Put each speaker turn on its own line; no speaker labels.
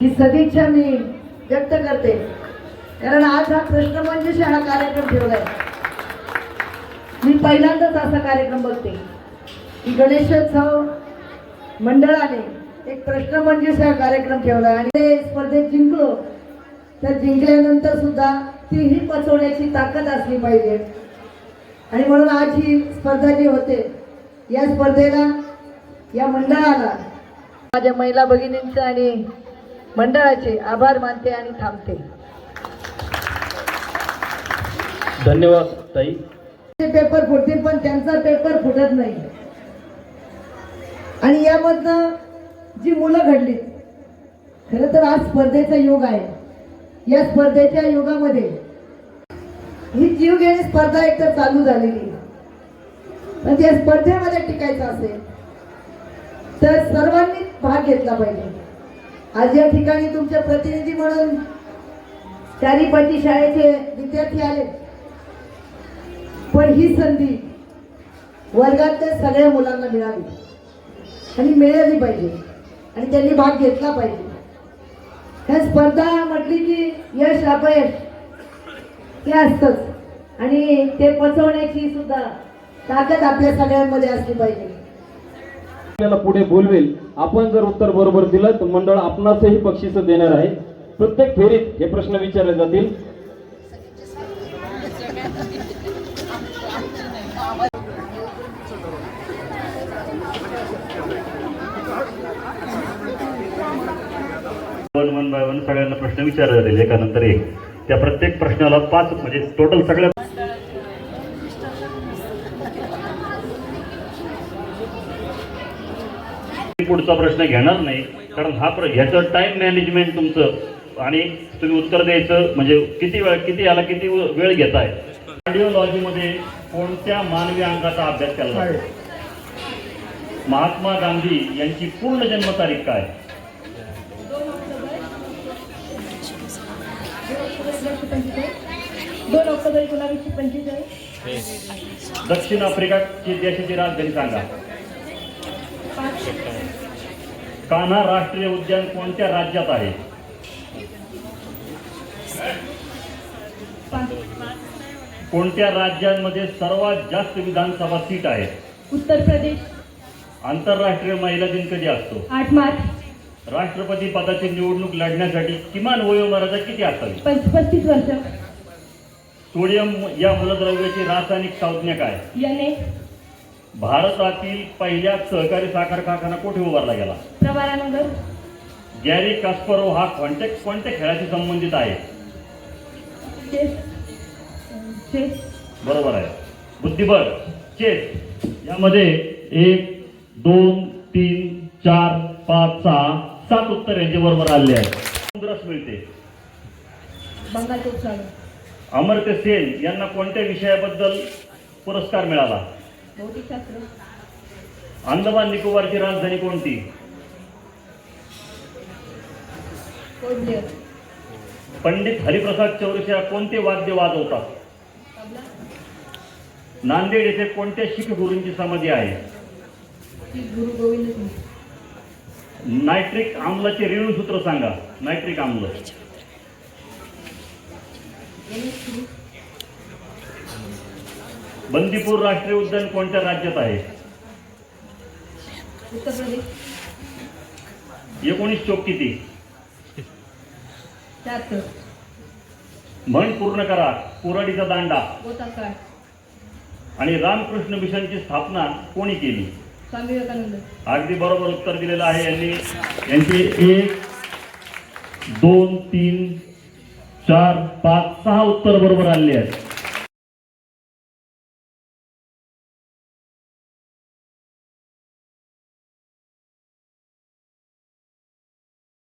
ही सदिच्छा मी व्यक्त करते, कारण आज हा प्रश्नमंजुषा हा कार्यक्रम ठेवलाय. मी पहिल्यांदाच असा कार्यक्रम बघते की गणेशोत्सव मंडळाने एक प्रश्नमंजुषा कार्यक्रम ठेवलाय आणि ते स्पर्धेत जिंकलो तर जिंकल्यानंतर सुद्धा तीही पचवण्याची ताकद असली पाहिजे. आणि म्हणून आज ही स्पर्धा जी होते, या स्पर्धेला या मंडळाला माझ्या महिला भगिनींचं आणि मंडळाचे आभार मानते आणि थांबते.
धन्यवाद ताई.
पेपर फुटतील पण त्यांचा पेपर फुटत नाही. आणि यामधनं जी मुलं घडली, खरं तर आज स्पर्धेचा युग आहे. या स्पर्धेच्या युगामध्ये ही जीवघेणी स्पर्धा एकतर चालू झालेली, पण त्या स्पर्धेमध्ये टिकायचं असेल तर सर्वांनी भाग घेतला पाहिजे. आज या ठिकाणी तुमचे प्रतिनिधी म्हणून चारीपाटी शाळेचे विद्यार्थी आले, पण ही संधी वर्गातल्या सगळ्या मुलांना मिळावी आणि मिळाली पाहिजे आणि त्यांनी भाग घेतला पाहिजे. ह्या स्पर्धा म्हटली की यश अपयश हे असतंच आणि ते पचवण्याची सुद्धा ताकद आपल्या सगळ्यांमध्ये असली पाहिजे.
आपल्याला पुढे बोलवेल. आपण जर उत्तर बरोबर दिलं तर मंडळ आपणासही बक्षीस देणार आहे. प्रत्येक फेरीत हे प्रश्न विचारले जातील.
वन बाय वन सगळ्यांना प्रश्न विचारले जातील एकानंतर एक. त्या प्रत्येक प्रश्नाला 5 म्हणजे टोटल सगळ्या पुढचा प्रश्न घेणार नाही, कारण ह्याचं टाइम मॅनेजमेंट तुमचं आणि तुम्ही उत्तर द्यायचं म्हणजे किती वेळ घेताय. कार्डिओलॉजीमध्ये कोणत्या मानवी अंगाचा अभ्यास केला जातो? महात्मा गांधी यांची पूर्ण जन्मतारीख काय?
2 ऑक्टोबर 1945.
दक्षिण आफ्रिकाची देशाची राजधानी सांगा. कान्हा राष्ट्रीय उद्यान कोणत्या राज्यात आहे? कोणत्या राज्यांमध्ये सर्वात जास्त विधानसभा सीट आहे?
उत्तर प्रदेश.
आंतरराष्ट्रीय महिला दिन कधी असतो?
8 मार्च.
राष्ट्रपती पदाची निवडणूक लढण्यासाठी किमान वयोमर्यादा किती असावी?
35 वर्ष.
सोडियम या मूलद्रव्याची रासायनिक संज्ञा काय?
Na.
भारतातील पहिल्या सहकारी साखर कारखाना कुठे उभारला गेला?
प्रवरानगर.
गॅरी कास्परोव्ह हा कोणत्या खेळाशी संबंधित आहे?
चेस.
बरोबर आहे. बुद्धिबळ, चेस यामध्ये 1 2 3 4 5 6 7 उत्तर यांचे बरोबर आले आहेत. रस मिळते.
बंगालचा उपसागर.
अमर्त्य सेन यांना कोणत्या विषयाबद्दल पुरस्कार मिळाला?
भौतिकशास्त्र.
अंदमान निकोबारची राजधानी कोणती?
पोर्ट ब्लेअर.
पंडित हरिप्रसाद चौरसिया कोणते वाद्य वाजवतात? नांदेड येथे कोणत्या शीख गुरूंची समाधी आहे?
गुरु गोविंद सिंग.
नायट्रिक आम्लाचे रेणूसूत्र सांगा. नायट्रिक आम्ल. बंदीपूर राष्ट्रीय उद्यान कोणत्या राज्यात आहे?
उत्तर प्रदेश.
19 चोक किती?
74.
म्हण पूर्ण करा. कुऱ्हाडीचा दांडा.
गोताकाळ.
आणि रामकृष्ण मिशनची स्थापना कोणी केली?
स्वामी विवेकानंद.
अगदी बरोबर उत्तर दिलेलं आहे यांनी. यांचे 1 2 3 4 5 6 उत्तर बरोबर आले आहेत.